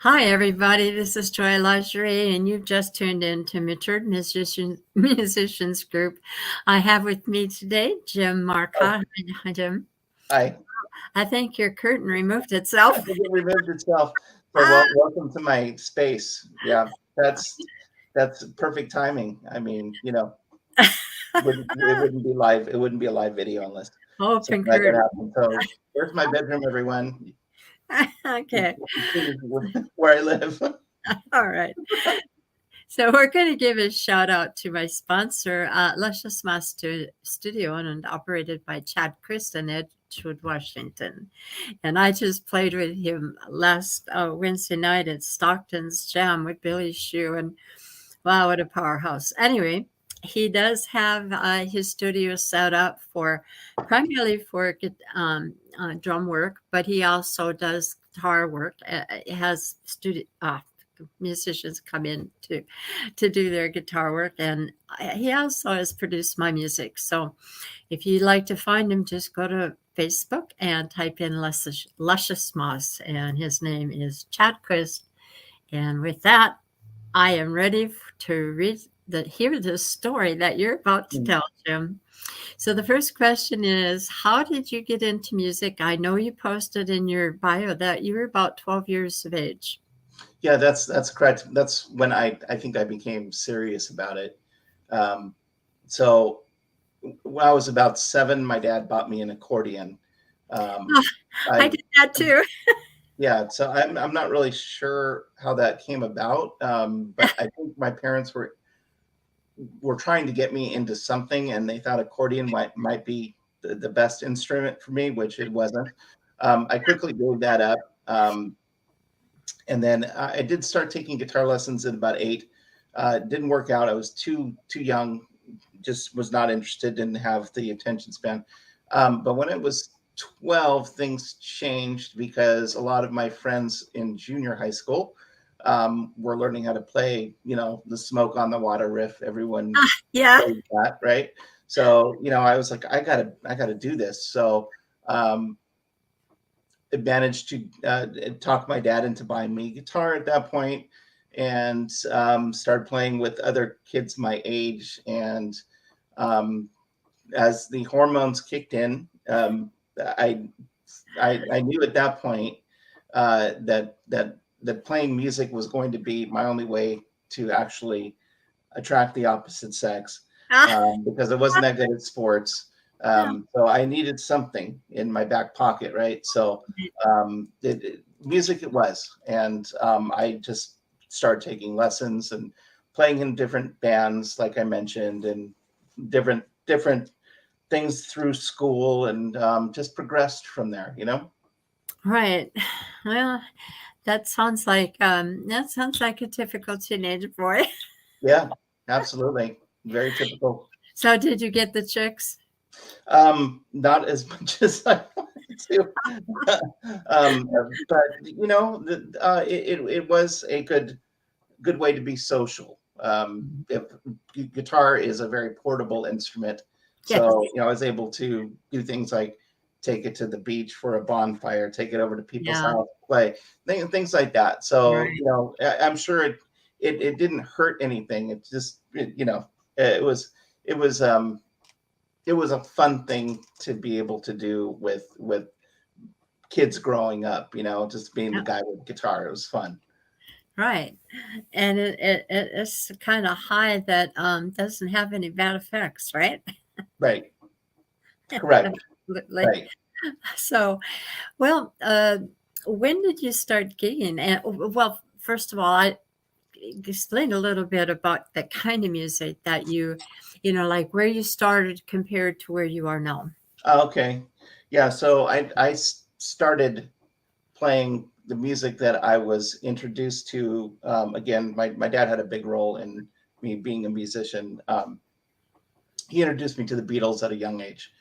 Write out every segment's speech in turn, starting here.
Hi, everybody. This is Joy Lingerie, and you've just tuned in to Matured Musicians Group. I have with me today Jim Oh, Marcotte. Hi, Jim. hi. I think your curtain removed I itself. think it removed itself. So Ah, welcome to my space. Yeah, that's perfect timing. I mean, it wouldn't be live. It wouldn't be a live video unless open something like that curtain. happened. So there's my bedroom, everyone. You Okay. can see where I live. All right. So we're going to give a shout out to my sponsor, Luscious Master Studio, owned and operated by Chad Christ in Edgewood, Washington. And I just played with him last Wednesday night at Stockton's Jam with Billy Shue, and wow, what a powerhouse! Anyway, he does have his studio set up for primarily for drum work, but he also does guitar work. Has studio musicians come in to do their guitar work, and he also has produced my music. So if you'd like to find him, just go to Facebook and type in Luscious Moss, and his name is Chad Christ. And with that, I am ready to hear the story that you're about to tell, Jim. So the first question is, how did you get into music? I know you posted in your bio that you were about 12 years of age. Yeah, that's correct. That's when I think I became serious about it. Um, so when I was about 7, my dad bought me an accordion. Um, Oh, I I did that too. Yeah, so I'm not really sure how that came about, but I think my parents were trying to get me into something, and they thought accordion might be the best instrument for me, which it wasn't. I quickly gave that up, and then I did start taking guitar lessons at about 8. It didn't work out. I was too young, just was not interested, didn't have the attention span. But when I was 12, things changed because a lot of my friends in junior high school were learning how to play, the Smoke on the Water riff. Everyone Yeah. plays that, right? So, I was like, I gotta do this. So, um, I managed to talk my dad into buying me a guitar at that point, and started playing with other kids my age. And um, as the hormones kicked in, I, I knew at that point that playing music was going to be my only way to actually attract the opposite sex, because I wasn't that good at sports. So I needed something in my back pocket, right? So music it was, and I just started taking lessons and playing in different bands, like I mentioned, and different things through school, and just progressed from there. Right. Well, that sounds like a typical teenage boy. Yeah, absolutely. Very typical. So did you get the chicks? Not as much as I wanted to. um, but it was a good way to be social. If, guitar is a very portable instrument, Yes. so I was able to do things like take it to the beach for a bonfire, take it over to people's Yeah. house, play things like that. So Right. I'm sure it didn't hurt anything. It just it was it was um it was a fun thing to be able to do with kids growing up. Just being the Yeah. guy with guitar. It was fun. Right. And it's kind of high that doesn't have any bad effects, right? Right. Correct. Absolutely. Right. So, well, when did you start gigging? And well, first of all, I explain a little bit about the kind of music that like where you started compared to where you are now. Okay. Yeah. So I started playing the music that I was introduced to. Again, my dad had a big role in me being a musician. He introduced me to the Beatles at a young age.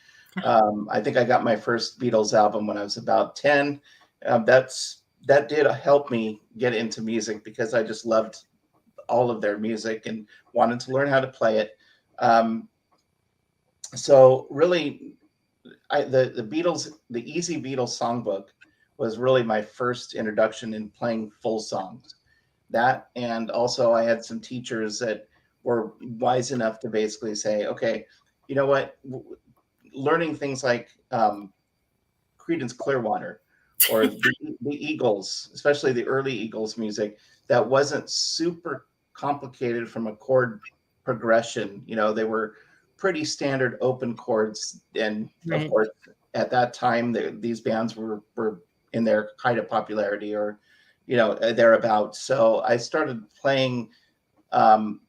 I think I got my first Beatles album when I was about 10. That did help me get into music because I just loved all of their music and wanted to learn how to play it. Um, so really, the Beatles, the Easy Beatles songbook was really my first introduction in playing full songs. That, and also I had some teachers that were wise enough to basically say, okay, you know what, learning things like Creedence Clearwater or the Eagles, especially the early Eagles music, that wasn't super complicated from a chord progression. You know, they were pretty standard open chords. And of Right. course, at that time, these bands were in their height of popularity, or, you know, thereabouts. So I started playing um,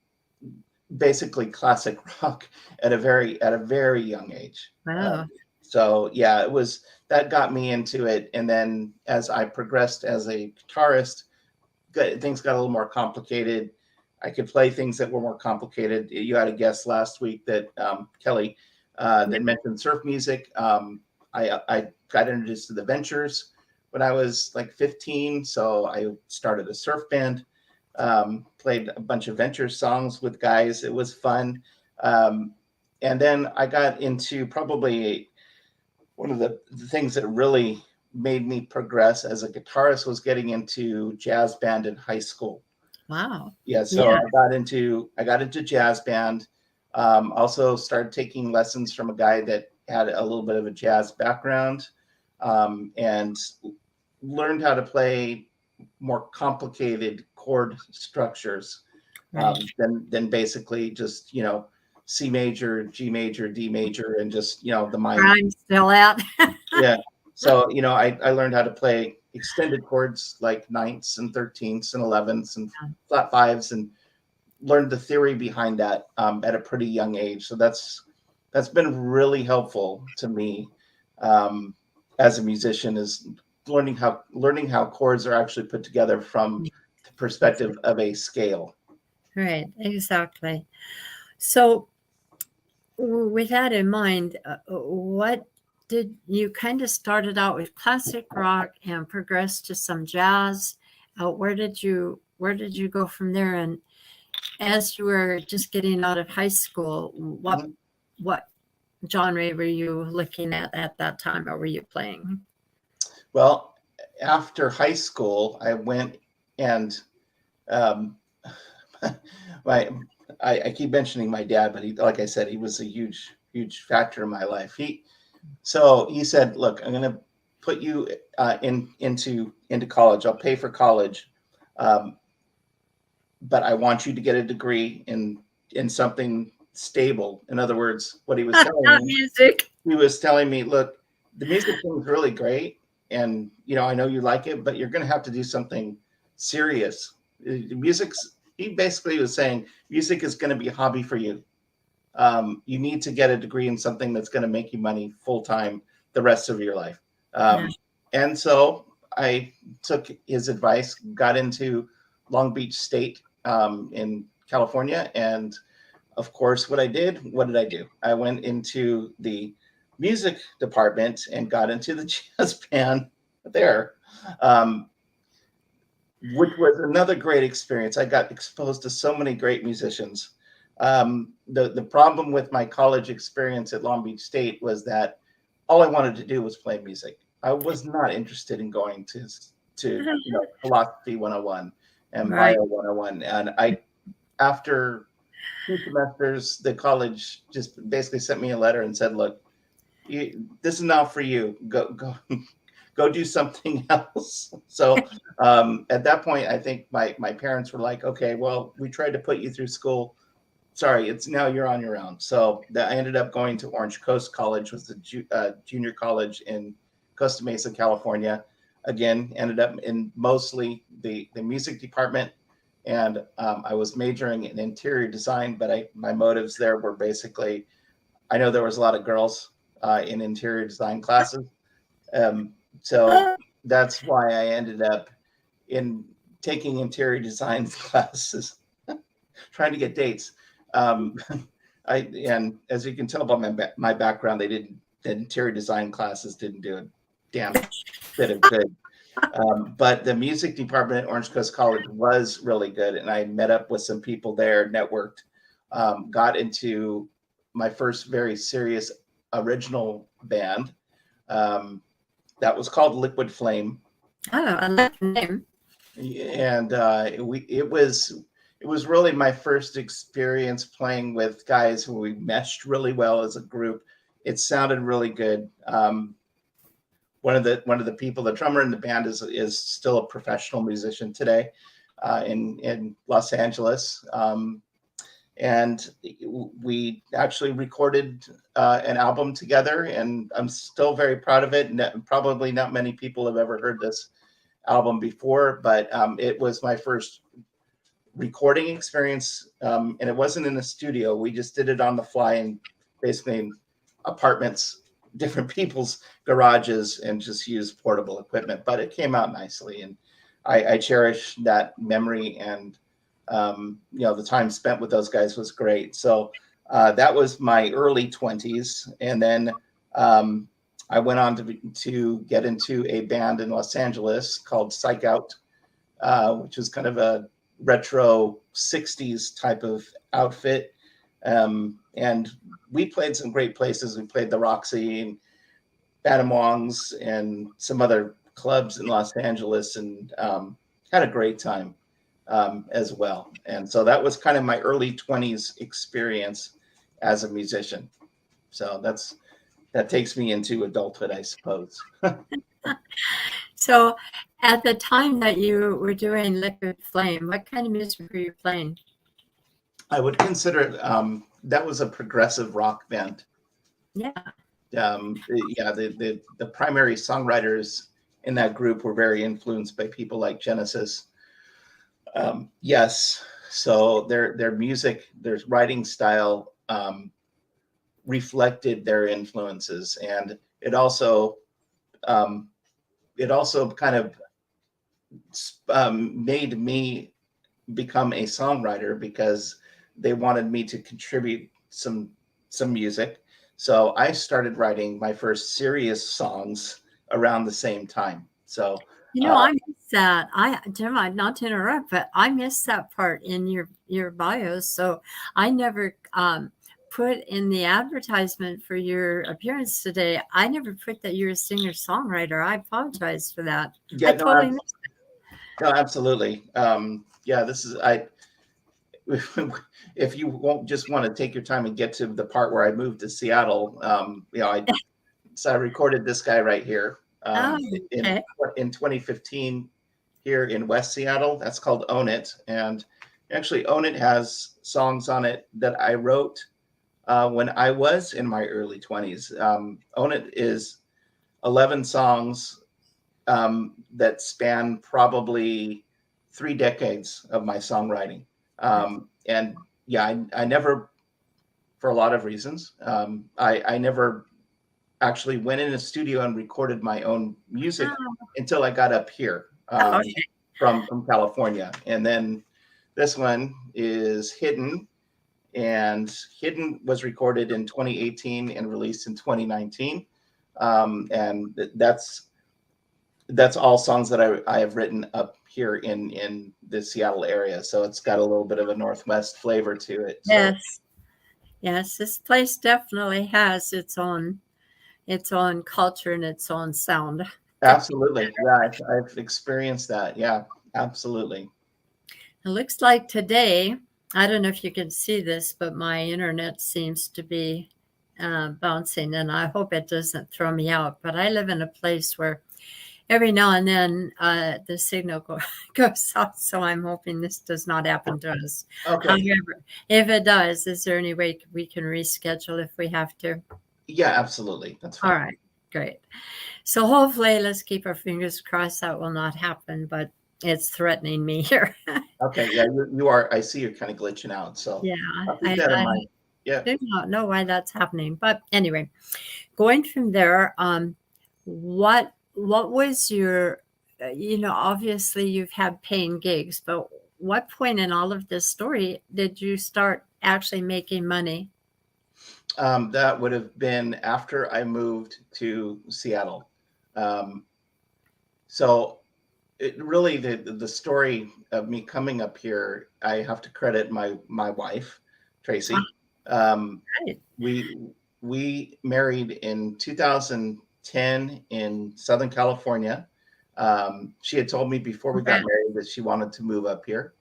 basically classic rock at a very young age. Wow. So yeah, it was that got me into it. And then as I progressed as a guitarist, things got a little more complicated. I could play things that were more complicated. You had a guest last week that Kelly that mentioned surf music. I got introduced to the Ventures when I was like 15, so I started a surf band. Played a bunch of Ventures songs with guys. It was fun. And then I got into probably one of the things that really made me progress as a guitarist was getting into jazz band in high school. Wow. Yeah, so Yeah. I got into jazz band. Also started taking lessons from a guy that had a little bit of a jazz background, and learned how to play more complicated chord structures Right. than basically just, you know, C major, G major, D major, and just, you know, the minor. I'm still out. Yeah. So, you know, I learned how to play extended chords like ninths and 13ths and 11ths and flat fives, and learned the theory behind that at a pretty young age. So that's been really helpful to me as a musician, is learning how chords are actually put together from the perspective of a scale. Right. Exactly. So, with that in mind, what did you kind of started out with classic rock and progressed to some jazz? Where did you go from there? And as you were just getting out of high school, what Mhm. what genre were you looking at that time, or were you playing? Well, after high school, I went and um, my I keep mentioning my dad, but he, like I said, he was a huge factor in my life. He said, "Look, I'm going to put you into college. I'll pay for college, um, but I want you to get a degree in something stable." In other words, what Not music. he was telling me, "Look, the music thing is really great, and you know I know you like it, but you're going to have to do something serious. Music's." He basically was saying, "Music is going to be a hobby for you. You need to get a degree in something that's going to make you money full time the rest of your life." Yeah. And so I took his advice, got into Long Beach State in California. And of course, what did I do? I went into the music department and got into the jazz band there, um, which was another great experience. I got exposed to so many great musicians. The problem with my college experience at Long Beach State was that all I wanted to do was play music. I was not interested in going to you know, philosophy 101 and Right. bio 101. And I, after 2 semesters, the college just basically sent me a letter and said, "Look, this is not for you. Go do something else." So at that point, I think my parents were like, "Okay, well, we tried to put you through school. Sorry, it's now you're on your own." So I ended up going to Orange Coast College, was the junior college in Costa Mesa, California. Again, ended up in mostly the music department, and I was majoring in interior design. But my motives there were basically, I know there was a lot of girls in interior design classes, um, so that's why I ended up in taking interior design classes, trying to get dates. Um, and as you can tell by my background, the interior design classes didn't do a damn bit of good. But the music department at Orange Coast College was really good, and I met up with some people there, networked, got into my first very serious original band. Um, that was called Liquid Flame. Oh, I like the name. And it was really my first experience playing with guys who we meshed really well as a group. It sounded really good. One of the people, the drummer in the band, is still a professional musician today, in Los Angeles. And we actually recorded an album together, and I'm still very proud of it. Probably not many people have ever heard this album before, but it was my first recording experience, and it wasn't in a studio. We just did it on the fly and basically in apartments, different people's garages, and just used portable equipment. But it came out nicely, and I cherish that memory. And the time spent with those guys was great. So that was my early 20s, and then I went on to get into a band in Los Angeles called Psych Out, which was kind of a retro 60s type of outfit. And we played some great places. We played the Roxy and Badamongs and some other clubs in Los Angeles, and had a great time as well. And so that was kind of my early 20s experience as a musician. So that takes me into adulthood, I suppose. So, at the time that you were doing Liquid Flame, what kind of music were you playing? I would consider it, that was a progressive rock band. Yeah. Yeah, the primary songwriters in that group were very influenced by people like Genesis. Yes, so their music, their writing style reflected their influences, and um, it also kind of made me become a songwriter because they wanted me to contribute some music. So I started writing my first serious songs around the same time. So I missed that. Jim, not to interrupt, but I missed that part in your bio. So I never put in the advertisement for your appearance today. I never put that you're a singer songwriter. I apologize for that. I yeah, no, totally missed. no, absolutely. Yeah, this is I. If you won't just want to take your time and get to the part where I moved to Seattle, I recorded this guy right here, Oh, in okay. in 2015 here in West Seattle. That's called Own It, and actually Own It has songs on it that I wrote when I was in my early 20s. Own It is 11 songs that span probably 3 decades of my songwriting. And yeah, I never, for a lot of reasons, I never actually went in a studio and recorded my own music Oh, until I got up here, okay. from California. And then this one is Hidden, and Hidden was recorded in 2018 and released in 2019. And that's all songs that I have written up here in the Seattle area. So it's got a little bit of a Northwest flavor to it. So Yes. Yes, this place definitely has its own culture and its own sound. absolutely, yeah, I've experienced that. Yeah, absolutely. It looks like today, I don't know if you can see this, but my internet seems to be bouncing, and I hope it doesn't throw me out. But I live in a place where every now and then the signal goes off, so I'm hoping this does not happen to us. Okay. However, if it does, is there any way we can reschedule if we have to? Yeah, absolutely. That's All fine. right, great. So hopefully, let's keep our fingers crossed that will not happen, but it's threatening me here. Okay. Yeah, you are. I see you're kind of glitching out. So Yeah, I'll keep I, that in I mind. Yeah. do not know why that's happening. But anyway, going from there, what was your, obviously you've had paying gigs, but what point in all of this story did you start actually making money? That would have been after I moved to Seattle. Um, so it really, the story of me coming up here, I have to credit my wife, Ah, Tracy. Um, right. we we married in 2010 in Southern California. She had told me before we got Congrats. married that she wanted to move up here.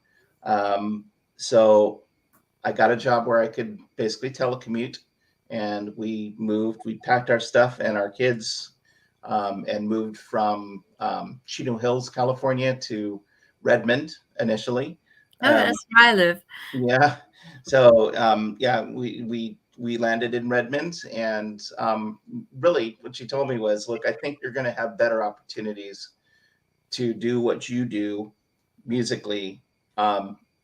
So I got a job where I could basically telecommute, and we moved. We packed our stuff and our kids, and moved from Chino Hills, California, to Redmond initially. Oh, Um, that's where I live. yeah. So yeah, we landed in Redmond, and really, what she told me was, "Look, I think you're going to have better opportunities to do what you do musically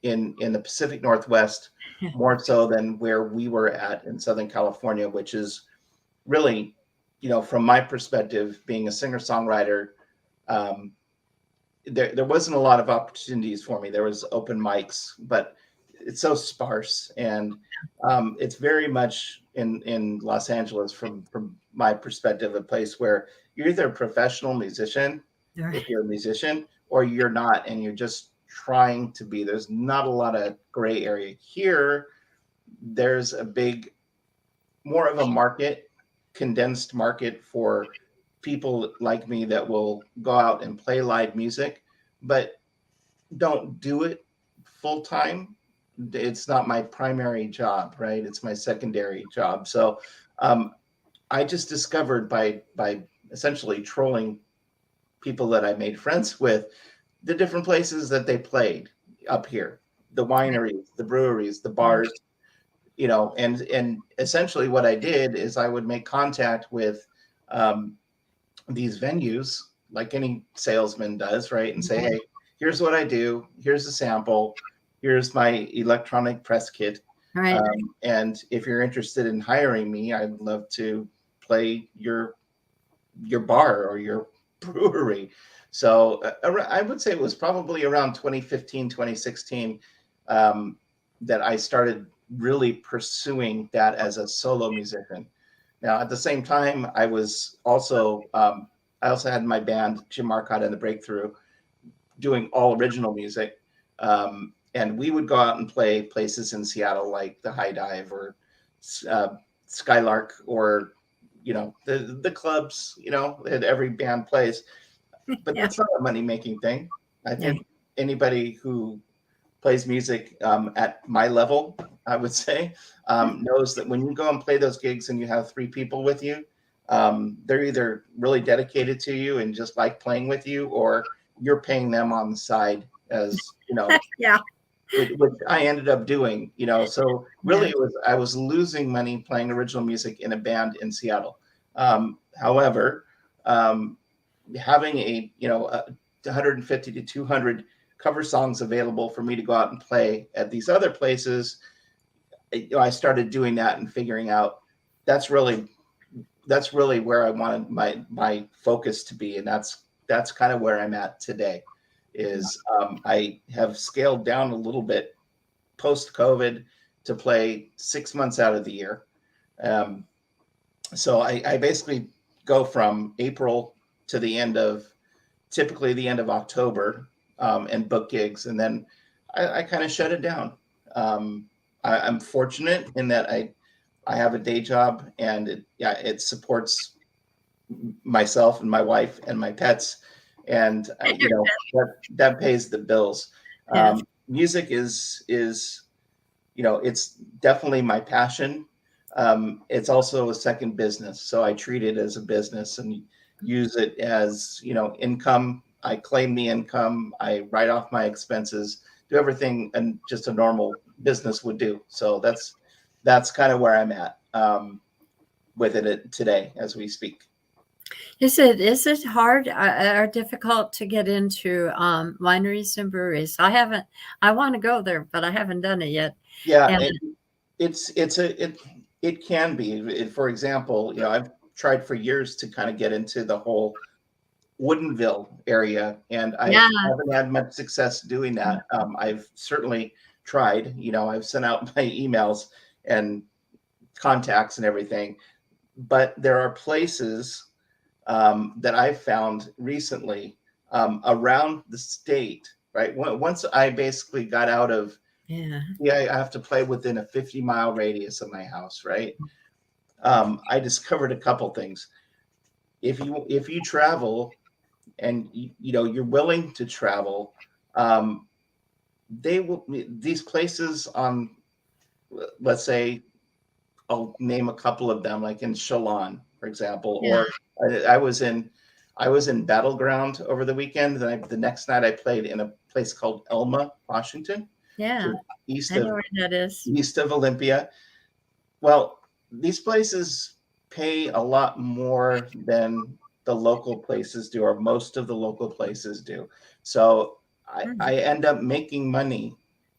in the Pacific Northwest, more so than where we were at in Southern California, which is really, from my perspective, being a singer songwriter, um, there wasn't a lot of opportunities for me. There was open mics, but it's so sparse, and it's very much in Los Angeles, from my perspective, a place where you're either a professional musician, if you're a musician, or you're not, and you're just trying to be. There's not a lot of gray area here. There's a big, more of a market, condensed market for people like me that will go out and play live music, but don't do it full time. It's not my primary job, right? It's my secondary job. So I just discovered by essentially trolling people that I made friends with the different places that they played up here, the wineries, the breweries, the Yeah. bars, and essentially what I did is I would make contact with um, these venues like any salesman does, right? And say, Right. hey, here's what I do. Here's a sample. Here's my electronic press kit. Right. And if you're interested in hiring me, I'd love to play your bar or your brewery. So I would say it was probably around 2015, 2016 that I started really pursuing that as a solo musician. Now, at the same time, I also had my band, Jim Marcotte and the Breakthrough, doing all original music. And we would go out and play places in Seattle like the High Dive or uh, Skylark, or the clubs that every band plays. But Yeah. that's not a money making thing. I Yeah. think anybody who plays music at my level, I would say, knows that when you go and play those gigs and you have three people with you, they're either really dedicated to you and just like playing with you, or you're paying them on the side, as Yeah. which I ended up doing. So really, Yeah. I was losing money playing original music in a band in Seattle. However, um, having a 150 to 200 cover songs available for me to go out and play at these other places, I started doing that and figuring out that's really that's really where I wanted my focus to be, and that's kind of where I'm at today. Is I have scaled down a little bit post COVID to play 6 months out of the year. Um, so I basically go from April to typically the end of October, and book gigs, and then I kind of shut it down. I'm fortunate in that I have a day job, and it supports myself and my wife and my pets, and that pays the bills. Yes. Music is it's definitely my passion. It's also a second business, so I treat it as a business and use it as income. I claim the income, I write off my expenses, do everything and just a normal business would do. So that's kind of where I'm at with it today as we speak. Is it hard or difficult to get into wineries and breweries? I want to go there, but I haven't done it yet. Yeah, And it can be. For example, I've tried for years to kind of get into the whole Woodinville area, and I yeah, haven't had much success doing that. I've certainly tried. I've sent out my emails and contacts and everything, but there are places that I've found recently around the state. Right, once I basically got out of, yeah, yeah, I have to play within a 50-mile radius of my house, right? I discovered a couple things. If you travel and you're willing to travel, um, these places on, let's say, I'll name a couple of them, like in Shalon, for example, Yeah. or I was in Battleground over the weekend. Then the next night I played in a place called Elma, Washington, which Yeah. is east I know of where that is. east of Olympia. Well, these places pay a lot more than the local places do, or most of the local places do. So I Mm, end up making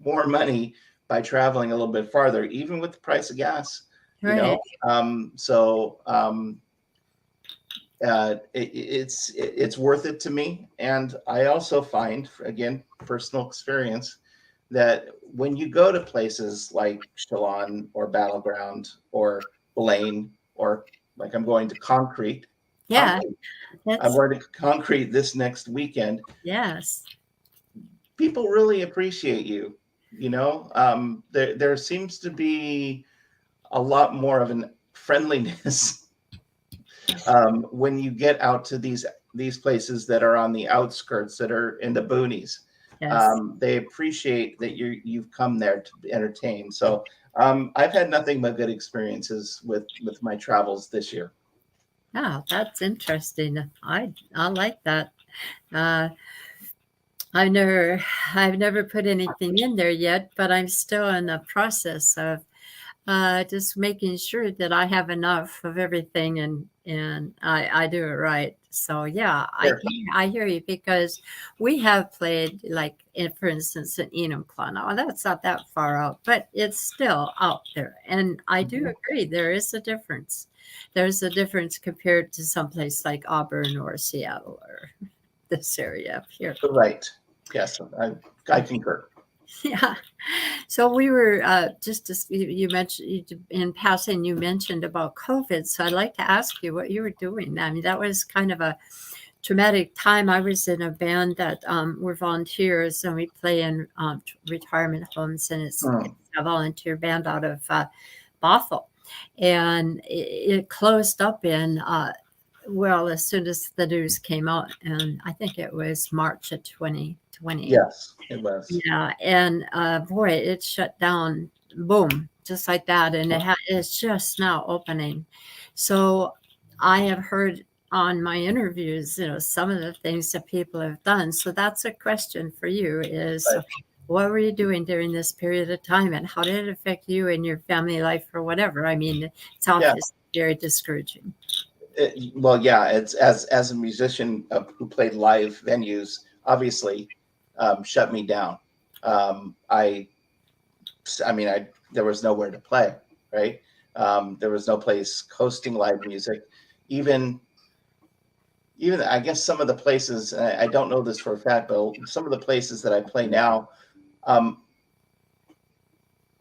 more money by traveling a little bit farther, even with the price of gas, you know. right. It's worth it to me. And I also find, again, personal experience, that when you go to places like Shalon or Battleground or Blaine, or like Yeah. Concrete, I'm That's going to Concrete this next weekend. yes. People really appreciate you. There seems to be a lot more of an friendliness when you get out to these places that are on the outskirts, that are in the boonies. Yes. They appreciate that you've come there to be entertained. So I've had nothing but good experiences with my travels this year. Oh, that's interesting. I like that. Uh, I've never I've never put anything in there yet, but I'm still in the process of just making sure that I have enough of everything and I do it right. So yeah, Sure. I hear you because we have played like for instance in Enumclaw. Now that's not that far out, but it's still out there. And I do Mhm. agree there is a difference. There's a difference compared to someplace like Auburn or Seattle or this area up here. Right. Yes, I concur. Yeah. So we were just as you mentioned in passing, you mentioned about COVID. So I'd like to ask you what you were doing. I mean, that was kind of a traumatic time. I was in a band that were volunteers, and we play in retirement homes, and it's Hmm. a volunteer band out of Bothell, and it closed up in. Well, as soon as the news came out, and I think it was March of 2020. Yes, it was. Yeah, and, boy, it shut down, boom, just like that, and it's just now opening. So, I have heard on my interviews, some of the things that people have done. So that's a question for you is, Right. what were you doing during this period of time, and how did it affect you and your family life or whatever? I mean, it's Yeah. obviously very discouraging. Well, yeah. It's as a musician who played live venues, obviously, shut me down. Um, I I mean, there was nowhere to play, right? There was no place hosting live music. Even I guess some of the places, and I don't know this for a fact, but some of the places that I play now, um,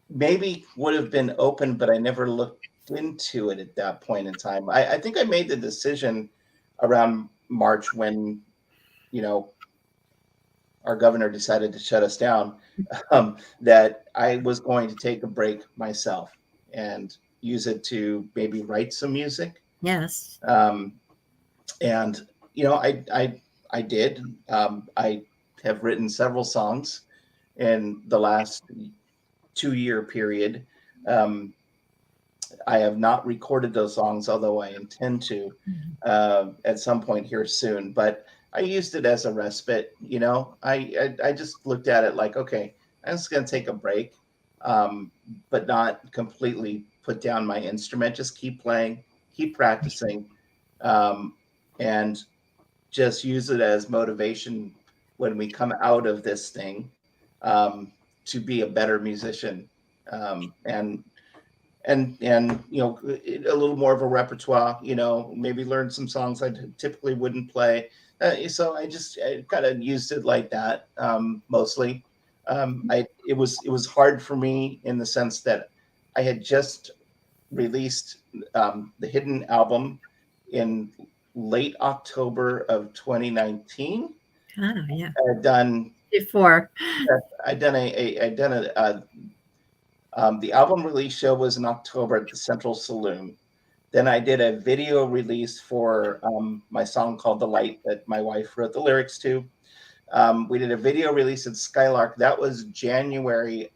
maybe would have been open, but I never looked into it at that point in time. I think I made the decision around March when, you know, our governor decided to shut us down, that I was going to take a break myself and use it to maybe write some music. Yes. Um, and I did. I have written several songs in the last 2-year period. Um, I have not recorded those songs, although I intend to Mhm. at some point here soon. But I used it as a respite. I just looked at it like, okay, I'm just going to take a break, um, but not completely put down my instrument. Just keep playing, keep practicing, um, and just use it as motivation when we come out of this thing, um, to be a better musician, and a little more of a repertoire, maybe learn some songs I typically wouldn't play. So I kind of used it like that, mostly. It was hard for me in the sense that I had just released the Hidden album in late October of 2019. Oh, yeah. I'd done Before. I'd done I'd done the album release show was in October at the Central Saloon. Then I did a video release for my song called "The Light" that my wife wrote the lyrics to. We did a video release at Skylark. That was January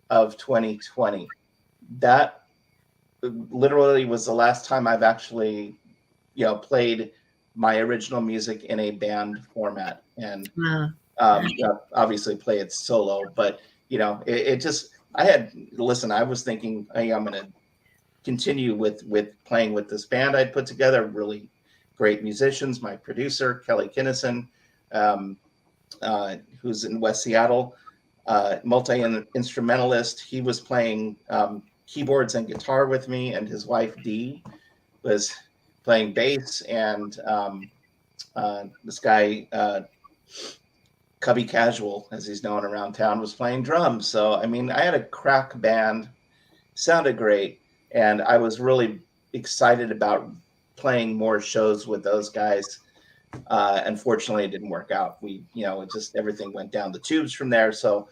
of 2020. That literally was the last time I've actually, played my original music in a band format, and Wow. obviously play it solo. But it just, I was thinking, hey, I'm going to continue with playing with this band I'd put together. Really great musicians. My producer Kelly Kinnison, um, who's in West Seattle, multi instrumentalist. He was playing keyboards and guitar with me, and his wife Dee was playing bass, and this guy Cubby Casual, as he's known around town, was playing drums. So I mean, I had a crack band, sounded great, and I was really excited about playing more shows with those guys. Unfortunately, it didn't work out. It just, everything went down the tubes from there. So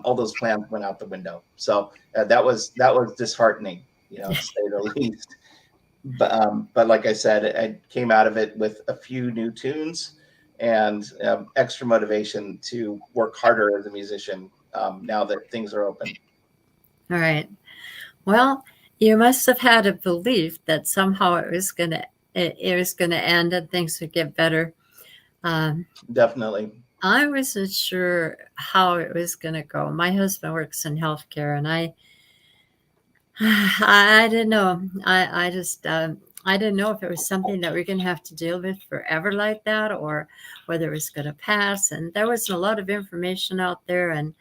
all those plans went out the window. So that was disheartening, to say the least. But like I said, I came out of it with a few new tunes and extra motivation to work harder as a musician now that things are open. All right. Well, you must have had a belief that somehow it was gonna end and things would get better. Um, Definitely. I wasn't sure how it was gonna go. My husband works in healthcare, and I didn't know. I just I didn't know if it was something that we're going to have to deal with forever like that, or whether it was going to pass. And there was a lot of information out there, and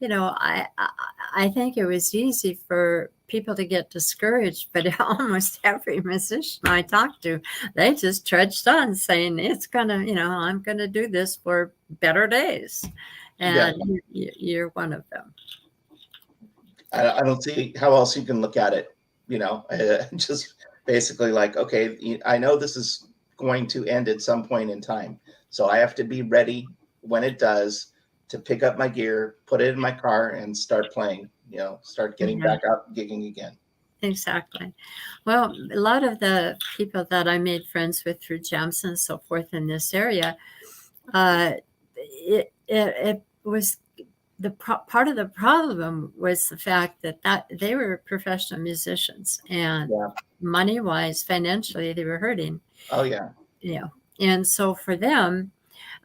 I think it was easy for people to get discouraged, but almost every musician I talked to, they just trudged on, saying it's gonna, I'm gonna do this for better days, Yeah. and you're one of them. I don't see how else you can look at it. Just basically like, okay, I know this is going to end at some point in time, so I have to be ready when it does to pick up my gear, put it in my car, and start playing. Start getting Yeah. back out gigging again. Exactly. Well, a lot of the people that I made friends with through jams and so forth in this area, uh, it was part of the problem was the fact that they were professional musicians, and Yeah. money wise, financially, they were hurting. Oh yeah. And so for them,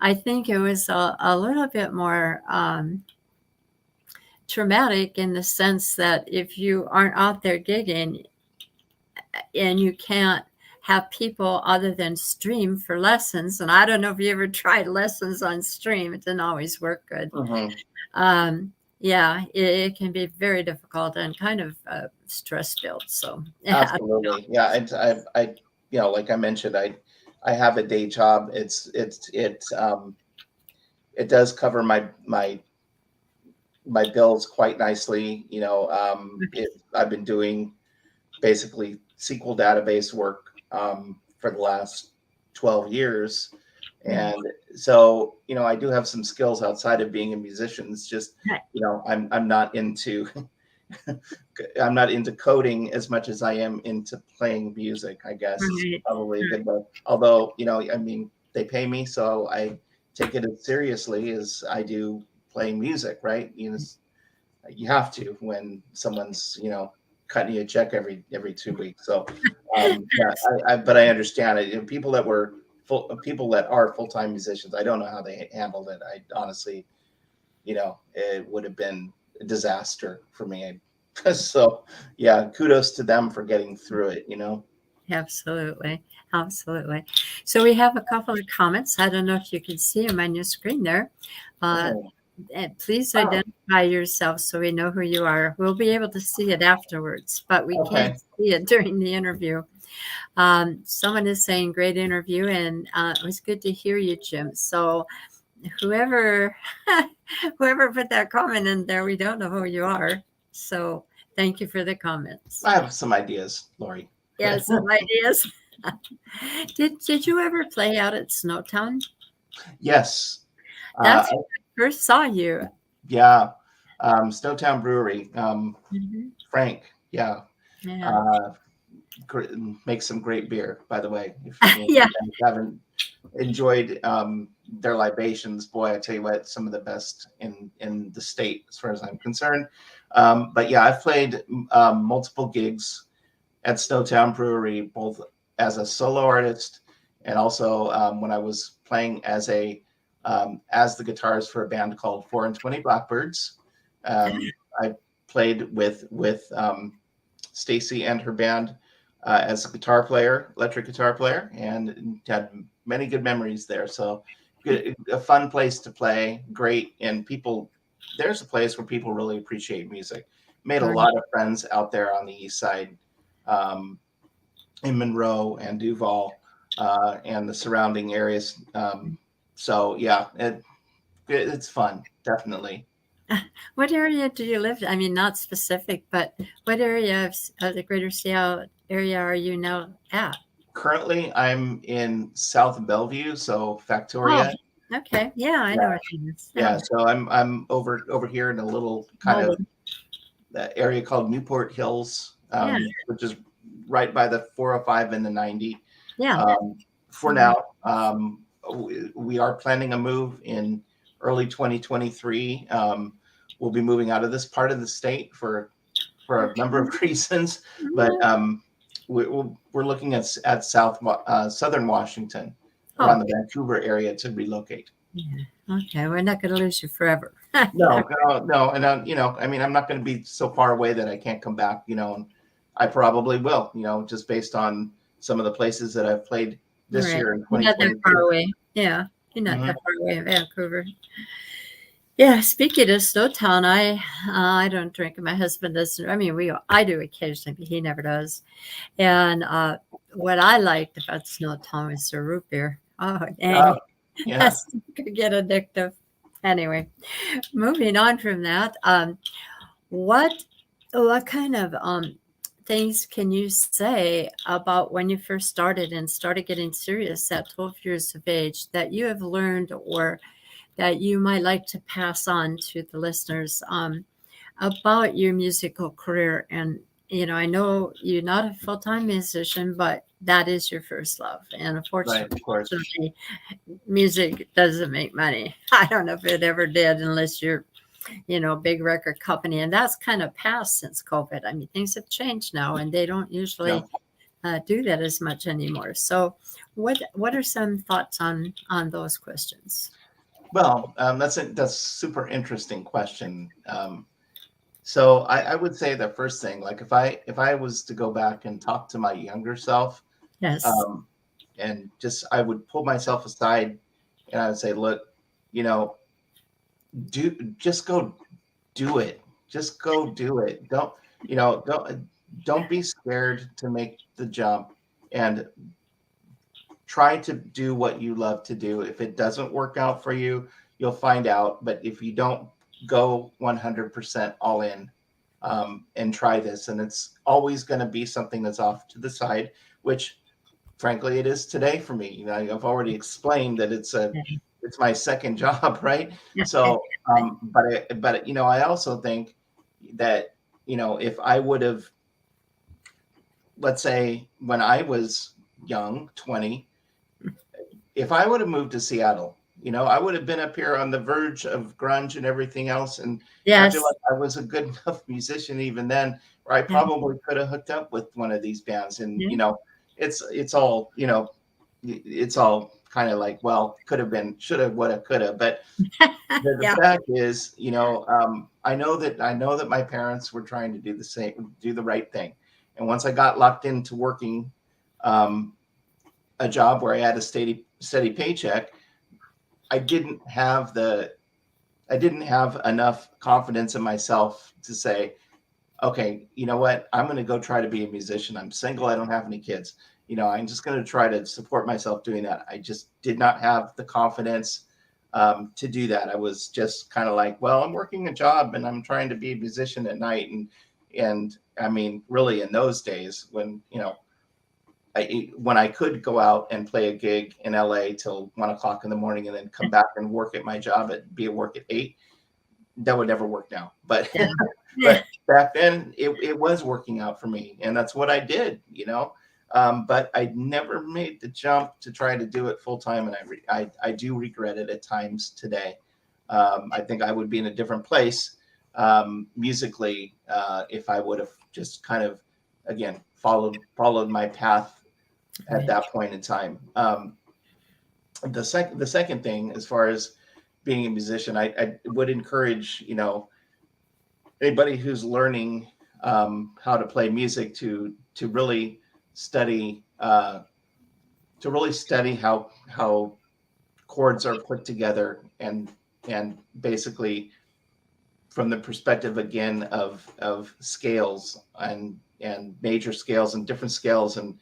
I think it was a little bit more traumatic in the sense that if you aren't out there gigging and you can't have people other than stream for lessons, and I don't know if you ever tried lessons on stream, it didn't always work good. Mm-hmm. Yeah, it can be very difficult and kind of stress filled. So Absolutely. Yeah. Like I mentioned, I have a day job. It does cover my bills quite nicely. I've been doing basically SQL database work for the last 12 years. And so, I do have some skills outside of being a musician. It's just, I'm not into I'm not into coding as much as I am into playing music, I guess is right. probably a good one. Although, I mean, they pay me, so I take it as seriously as I do playing music, right? You have to when someone's, cutting you a check every 2 weeks. So, yeah, but I understand it. People that are full-time musicians, I don't know how they handled it. I honestly, it would have been a disaster for me. So yeah, kudos to them for getting through it. Absolutely. Absolutely. So we have a couple of comments. I don't know if you can see them on your screen there. Oh, And please wow. identify yourself so we know who you are. We'll be able to see it afterwards, but we Okay. can't see it during the interview. Someone is saying, great interview, and it was good to hear you, Jim. So whoever whoever put that comment in there, we don't know who you are. So thank you for the comments. I have some ideas, Lori. Yeah, some ideas. Did you ever play out at Snowtown? Yes. That's when I first saw you. Yeah. Snowtown Brewery. Mhm. Frank. Yeah. Yeah. makes some great beer, by the way. If Yeah. you guys haven't enjoyed their libations, boy, I tell you what, some of the best in the state as far as I'm concerned. But yeah, I've played multiple gigs at Snowtown Brewery, both as a solo artist and also when I was playing as the guitarist for a band called 4 and 20 Blackbirds. I played with Stacy and her band as a guitar player, electric guitar player, and had many good memories there. So a fun place to play, great, and people. There's a place where people really appreciate music. Made a Right. lot of friends out there on the east side, um, in Monroe and Duval, and the surrounding areas. So yeah, it's fun, definitely. What area do you live in? I mean, not specific, but what area of the greater Seattle area are you now at? Currently, I'm in South Bellevue, so Oh, Factoria. okay. Yeah, I know Yeah, where it is. Yeah. yeah. So I'm over here in a little kind of Mobile. that area called Newport Hills, Yeah. which is right by the 405 and the 90. Yeah. For now, we are planning a move in early 2023. We'll be moving out of this part of the state for a number of reasons, but we're looking at southern Washington, Oh, around the Vancouver area to relocate. yeah. Okay. We're not going to lose you forever. No, no, no, and I mean, I'm not going to be so far away that I can't come back. And I probably will. Just based on some of the places that I've played this Right. year in You're not that far 2022. away. Yeah. You're not that Mhm. far away in Vancouver. Yeah, speaking of Snowtown, I don't drink. My husband doesn't. I mean, I do occasionally, but he never does. And what I liked about Snowtown was the root beer. Oh, dang, Oh, yeah, that could get addictive. Anyway, moving on from that, what what kind of things can you say about when you first started and started getting serious at 12 years of age that you have learned or that you might like to pass on to the listeners about your musical career? And, I know you're not a full time musician, but that is your first love. And right, of course. unfortunately, music doesn't make money. I don't know if it ever did unless you're, big record company. And that's kind of passed since COVID. I mean, things have changed now and they don't Yeah. usually do that as much anymore. So, what are some thoughts on those questions? Well, that's super interesting question. So I would say the first thing, like if I was to go back and talk to my younger self, Yes. um, and just I would pull myself aside and I would say, look, you know, just go do it. Just go do it. Don't be scared to make the jump and try to do what you love to do. If it doesn't work out for you, you'll find out. But if you don't go 100% all in, and try this, and it's always going to be something that's off to the side, which frankly it is today for me. I've already explained that it's my second job, right? So, but I also think that if I would have, let's say when I was young, 20, if I would have moved to Seattle, I would have been up here on the verge of grunge and everything else. And I feel Yes. like I was a good enough musician even then, where I Yeah. probably could have hooked up with one of these bands. And, Yeah. it's all, it's all kind of like, well, could have been, should have, would have, could have. But the Yeah. fact is, I know that my parents were trying to do the right thing. And once I got locked into working, um, a job where I had a steady paycheck, I didn't have enough confidence in myself to say, okay, you know what? I'm going to go try to be a musician. I'm single. I don't have any kids. I'm just going to try to support myself doing that. I just did not have the confidence to do that. I was just kind of like, well, I'm working a job and I'm trying to be a musician at night. And I mean, really in those days when I could go out and play a gig in LA till 1 o'clock in the morning and then come back and work at my job be at work at 8, that would never work now. But Yeah. Yeah. but back then it was working out for me, and that's what I did, you know. But I never made the jump to try to do it full time, and I do regret it at times today. I think I would be in a different place musically if I would have just kind of again followed my path at Right. that point in time. The second thing, as far as being a musician, I would encourage, you know, anybody who's learning how to play music to really study how chords are put together, and basically from the perspective again of scales and major scales and different scales, and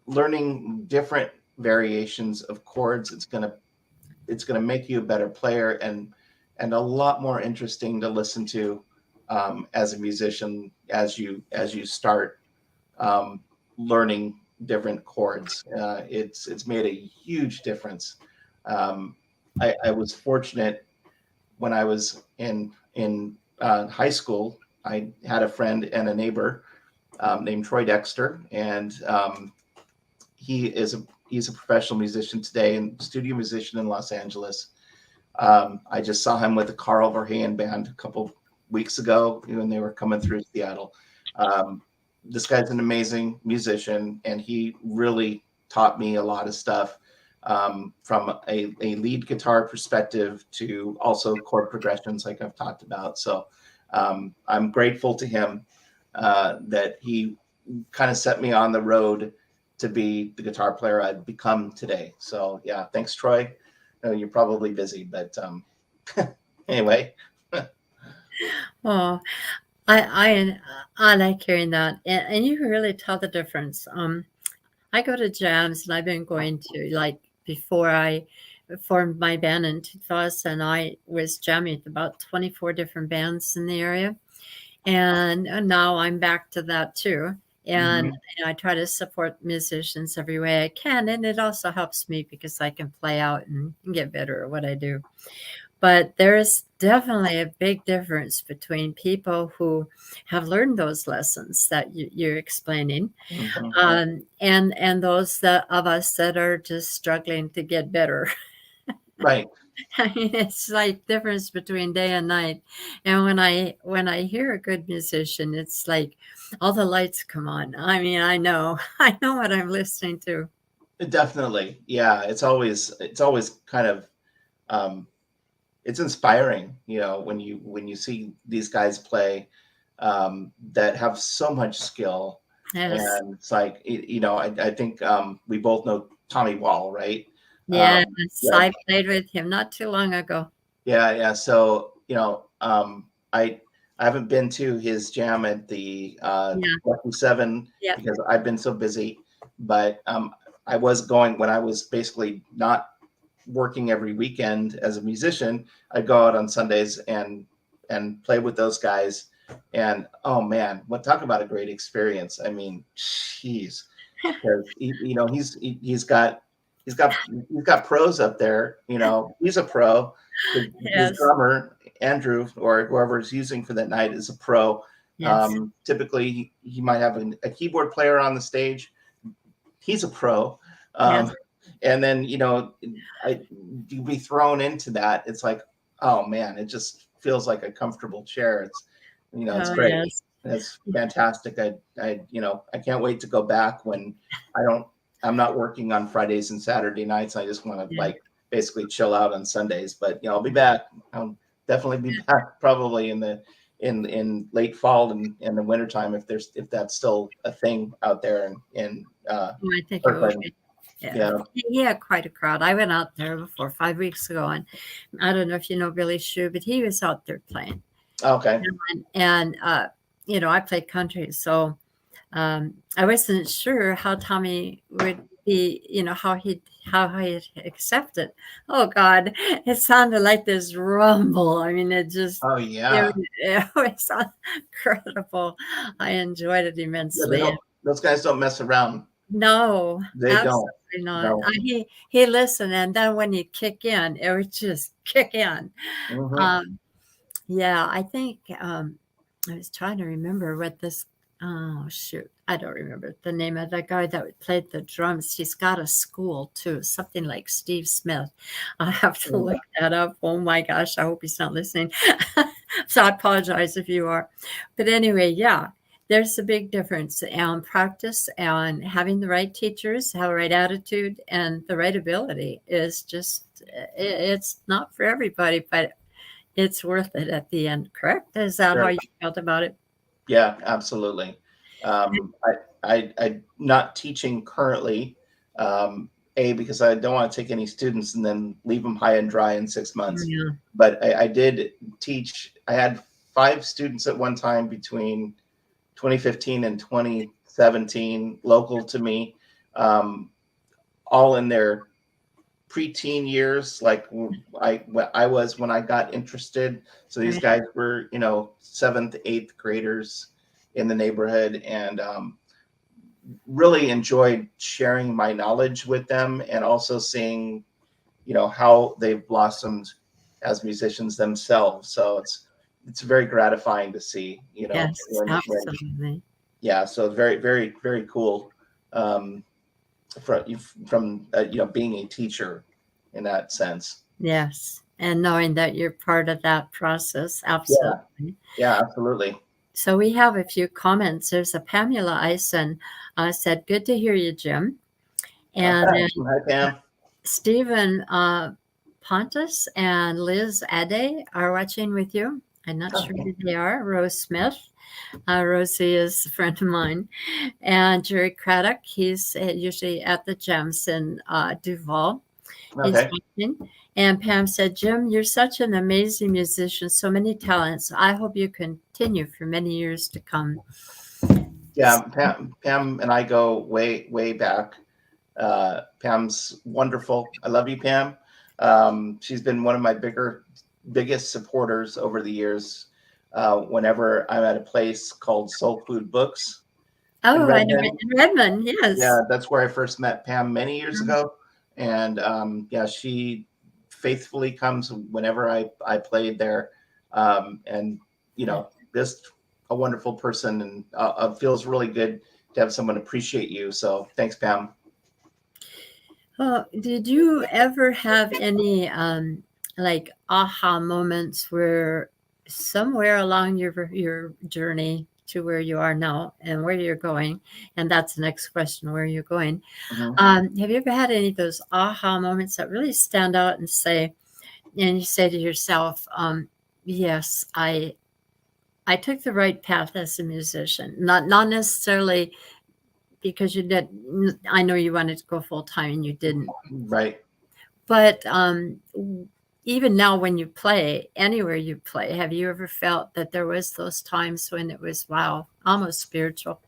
learning different variations of chords. It's gonna make you a better player, and a lot more interesting to listen to as a musician as you start um, learning different chords. It's made a huge difference. Um, I was fortunate when I was in high school. I had a friend and a neighbor named Troy Dexter, and he's a professional musician today and studio musician in Los Angeles. I just saw him with the Carl Verheyen band a couple weeks ago when they were coming through Seattle. Um, this guy's an amazing musician, and he really taught me a lot of stuff from a lead guitar perspective to also chord progressions, like I've talked about. So I'm grateful to him that he kind of set me on the road to be the guitar player I've become today. So yeah, thanks, Troy. I know you're probably busy, but anyway. Oh, I like hearing that, and you can really tell the difference. I go to jams, and I've been going to like before I formed my band in 2000. I was jamming with about 24 different bands in the area, and now I'm back to that too. And Mhm. I try to support musicians every way I can, and it also helps me because I can play out and get better at what I do. But there's definitely a big difference between people who have learned those lessons that you're explaining, Mhm. and those that of us that are just struggling to get better. Right. I mean, it's like difference between day and night. And when I hear a good musician, it's like all the lights come on. I mean, I know I know what I'm listening to. Definitely. Yeah. It's always kind of um, it's inspiring, you know, when you see these guys play that have so much skill, Yes, and it's like you know, I think we both know Tommy Wall, right? yes, Yeah, I played with him not too long ago. yeah. So you know, I haven't been to his jam at the Yeah, Lucky Seven yeah, because I've been so busy, but I was going when I was basically not working every weekend as a musician. I'd go out on Sundays and play with those guys. And oh man, what talk about a great experience. I mean, jeez, because you know he's got pros up there. You know, he's a pro. His yes, drummer Andrew or whoever is using for that night is a pro. yes, Typically, he might have a keyboard player on the stage. He's a pro. yes. And then you know you be thrown into that. It's like, oh man, it just feels like a comfortable chair. It's Oh, great. yes. It's fantastic. I can't wait to go back when I don't I'm not working on Fridays and Saturday nights. I just want to Yeah. like basically chill out on Sundays. But I'll be back. I'll definitely be back probably in late fall and in the wintertime if that's still a thing out there in Oh, I think it will Kirkland. be. Yeah. Yeah. He had quite a crowd. I went out there before 5 weeks ago, and I don't know if you know Billy Shu, but he was out there playing. Okay. And I played country, so I wasn't sure how Tommy would be, how he'd accept it. Oh God, it sounded like this rumble. I mean, Oh it, yeah. it was incredible. I enjoyed it Yeah, they immensely. don't. Those guys don't mess around. No, They absolutely don't. not. no. He listened, and then when he kick in, it would just kick in. Hmm. Um, yeah, I think, I was trying to remember what this oh, shoot, I don't remember the name of the guy that played the drums. He's got a school too, something like Steve Smith. I have to look that up. Oh my gosh, I hope he's not listening. So I apologize if you are. But anyway, yeah, there's a big difference. And practice and having the right teachers, have the right attitude, and the right ability is just, it's not for everybody, but it's worth it at the end, correct? Is that how Sure. you felt about it? Yeah, absolutely. I'm not teaching currently, because I don't want to take any students and then leave them high and dry in 6 months. Yeah, But I did teach. I had 5 students at one time between 2015 and 2017, local to me, um, all in their preteen years, like I was when I got interested. So these right. guys were, 7th, 8th graders in the neighborhood, and really enjoyed sharing my knowledge with them, and also seeing, how they've blossomed as musicians themselves. So it's very gratifying to see, Yes, when absolutely. yeah. So very, very, very cool. Um, from being a teacher in that sense. Yes, and knowing that you're part of that process, Yeah, absolutely. yeah, absolutely. So we have a few comments. There's a Pamela Eisen said, "Good to hear you, Jim." And then Hi, Pam. Stephen Pontus and Liz Ade are watching with you. I'm not sure who they are. Rose Smith. Rosie is a friend of mine. And Jerry Craddock, he's usually at the Gems in Duval. He's Okay. watching. And Pam said, Jim, you're such an amazing musician, so many talents. I hope you continue for many years to come. Yeah, Pam and I go way, way back. Pam's wonderful. I love you, Pam. She's been one of my biggest supporters over the years. Whenever I'm at a place called Soul Food Books in Oh, I know Redmond, in Redmond, yes. yeah, that's where I first met Pam many years ago. And yeah, she faithfully comes whenever I played there. And, just a wonderful person, and it feels really good to have someone appreciate you. So thanks, Pam. Oh, did you ever have any like aha moments where somewhere along your journey to where you are now and where you're going, and that's the next question, where you're going. Mhm. Have you ever had any of those aha moments that really stand out and you say to yourself, yes, I took the right path as a musician, not necessarily because you did. I know you wanted to go full time and you didn't, Right. but even now when you play anywhere you play, have you ever felt that there was those times when it was wow, almost spiritual?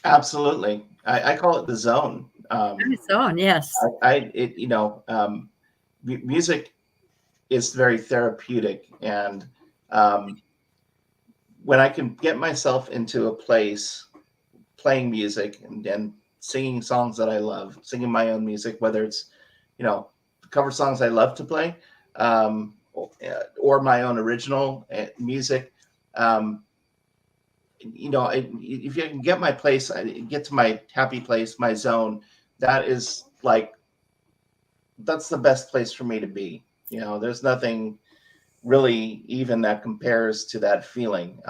Absolutely. I call it the zone. Its own, yes. It, music is very therapeutic. And um, when I can get myself into a place playing music, and singing songs that I love, singing my own music, whether it's, you know, cover songs I love to play, or my own original music. Um, if you can get my place, get to my happy place, my zone, that is like, that's the best place for me to be. There's nothing really even that compares to that feeling.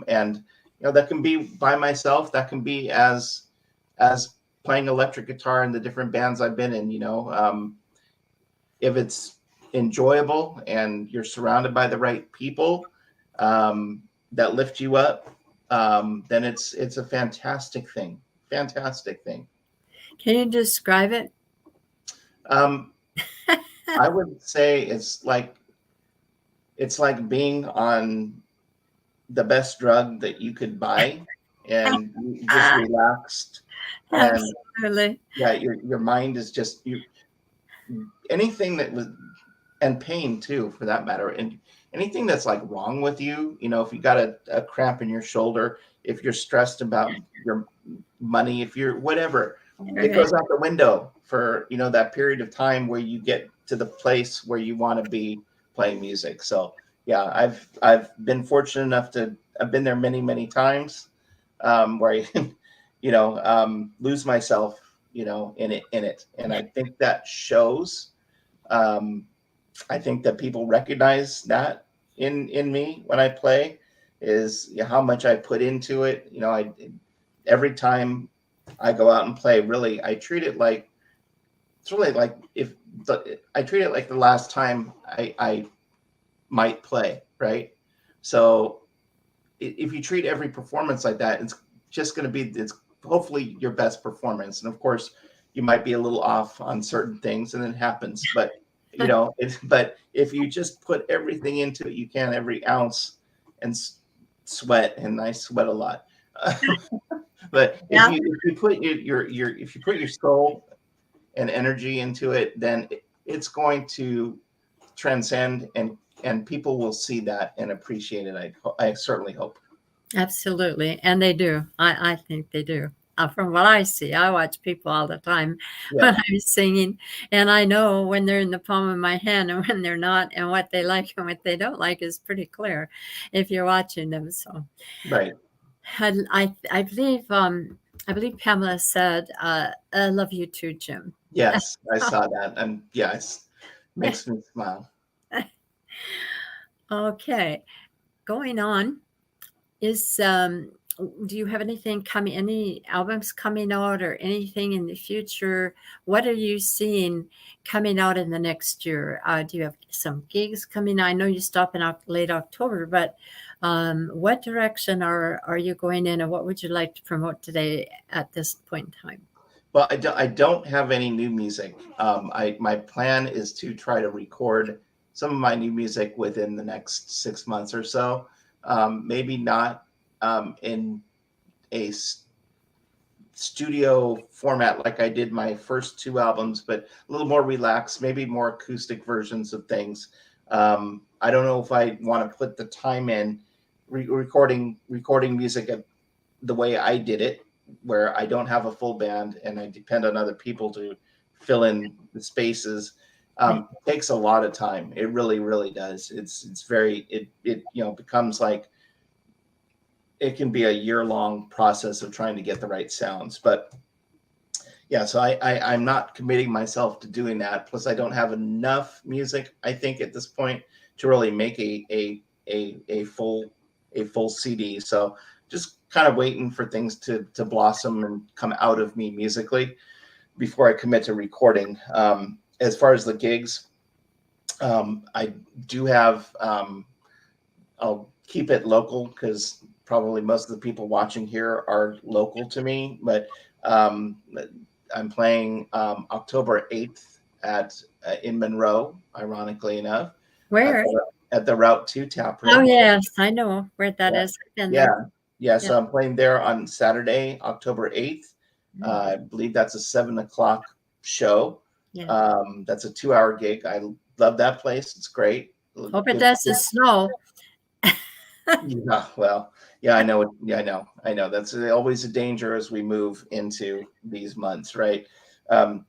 And that can be by myself, that can be as playing electric guitar in the different bands I've been in. If it's enjoyable and you're surrounded by the right people, that lift you up, then it's a fantastic thing. Can you describe it? um, I would say it's like being on the best drug that you could buy, and you just Ah, relaxed. And absolutely. yeah, your mind is just you anything that was, and pain too, for that matter, and anything that's like wrong with you. If you got a cramp in your shoulder, if you're stressed about your money, if you're whatever, it Right. goes out the window for, that period of time where you get to the place where you want to be playing music. So yeah, I've been fortunate enough to I've been there many, many times, where I lose myself, in it. And I think that shows. um, I think that people recognize that in me when I play, is how much I put into it. I every time I go out and play, really, I treat it like it's really like if I treat it like the last time I might play, right? So if you treat every performance like that, it's just going to be it's hopefully your best performance. And of course, you might be a little off on certain things, and it happens. But but if you just put everything into it, you can every ounce and sweat, and I sweat a lot. But if Yeah, you put if you put your soul and energy into it, then it's going to transcend, and people will see that and appreciate it. I certainly hope. absolutely. And they do. I think they do. From what I see, I watch people all the time when Yeah, I'm singing, and I know when they're in the palm of my hand and when they're not, and what they like and what they don't like is pretty clear if you're watching them. So right. I believe Pamela said, "I love you too, Jim." Yes, I saw that, and yes, makes me smile. Okay, going on. Is do you have anything coming, any albums coming out or anything in the future? What are you seeing coming out in the next year? Do you have some gigs coming? I know you stop in late October, but what direction are you going in, and what would you like to promote today at this point in time? Well, I don't have any new music. My plan is to try to record some of my new music within the next 6 months or so. Maybe not in a studio format like I did my first two albums, but a little more relaxed, maybe more acoustic versions of things. I don't know if I want to put the time in recording music the way I did it, where I don't have a full band and I depend on other people to fill in the spaces. Takes a lot of time. It really, really does. It's very becomes like it can be a year-long process of trying to get the right sounds. But yeah, so I'm not committing myself to doing that. Plus, I don't have enough music, I think, at this point to really make a full CD. So just kind of waiting for things to blossom and come out of me musically before I commit to recording. As far as the gigs, I do have. I'll keep it local because probably most of the people watching here are local to me. But um, I'm playing October 8th at in Monroe, ironically enough, at Where? the Route 2 tap Oh, room. yes, I know where that Yeah. is. I've been Yeah. there. Yeah. Yeah. So I'm playing there on Saturday, October 8th. Mm, I believe that's a 7 o'clock show. yeah. That's a 2 hour gig. I love that place. It's great. Hope it Good. doesn't snow. Yeah, well, yeah, I know. Yeah, I know. That's always a danger as we move into these months, right? Um,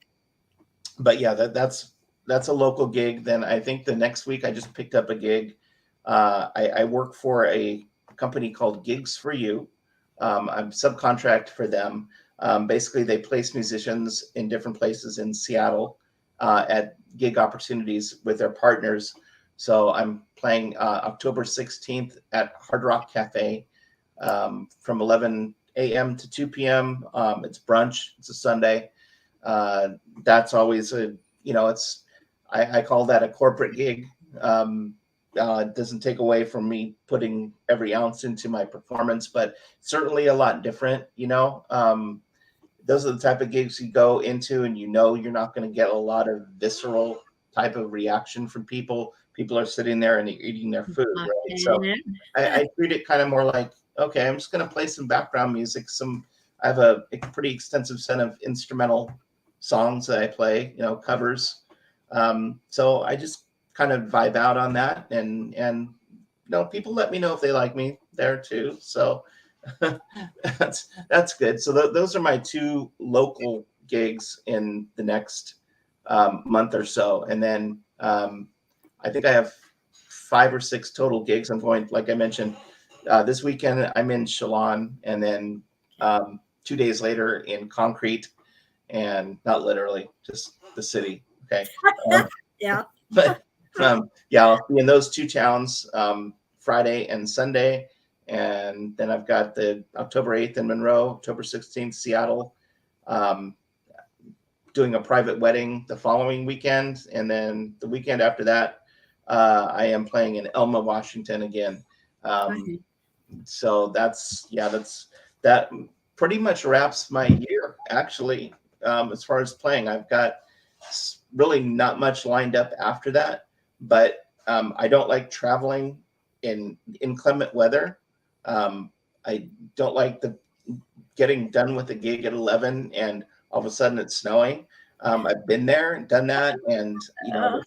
but yeah, that's a local gig. Then I think the next week I just picked up a gig. I work for a company called Gigs for You. I'm subcontract for them. Basically, they place musicians in different places in Seattle at gig opportunities with their partners. So I'm playing October 16th at Hard Rock Cafe from 11 a.m. to 2 p.m. It's brunch. It's a Sunday. Uh, that's always it's I call that a corporate gig. It doesn't take away from me putting every ounce into my performance, but certainly a lot different. Those are the type of gigs you go into, and you're not going to get a lot of visceral type of reaction from people. People are sitting there and eating their food, right? So Okay. I treat it kind of more like, okay, I'm just going to play some background music. I have a pretty extensive set of instrumental songs that I play, covers. So I just kind of vibe out on that, and people let me know if they like me there too. So that's good. So those are my two local gigs in the next month or so, and then I think I have 5 or 6 total gigs. I'm going, like I mentioned, this weekend I'm in Chelan, and then 2 days later in Concrete, and not literally, just the city. Okay. Um, Yeah. but yeah, I'll be in those 2 towns Friday and Sunday. And then I've got the October 8th in Monroe, October 16th, Seattle, um, doing a private wedding the following weekend. And then the weekend after that, I am playing in Elma, Washington again. Um, Right. so that pretty much wraps my year, actually. As far as playing, I've got really not much lined up after that, but I don't like traveling in inclement weather. I don't like the getting done with a gig at 11 and all of a sudden it's snowing. I've been there and done that, and Oh,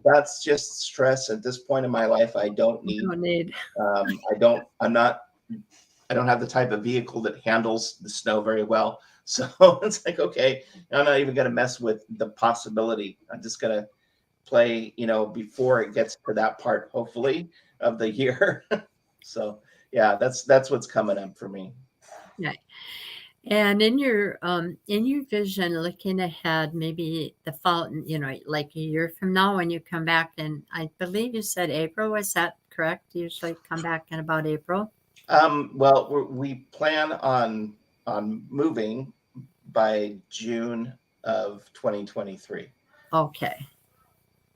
that's just stress at this point in my life. I don't need. no need. I don't. I'm not. I don't have the type of vehicle that handles the snow very well. So it's like, okay, I'm not even going to mess with the possibility. I'm just going to play, before it gets to that part, hopefully, of the year. So yeah, that's what's coming up for me. Yeah. And in your vision, looking ahead, maybe the fall, like a year from now when you come back, and I believe you said April, was that correct? You usually come back in about April? Well, we plan on moving by June of 2023. Okay.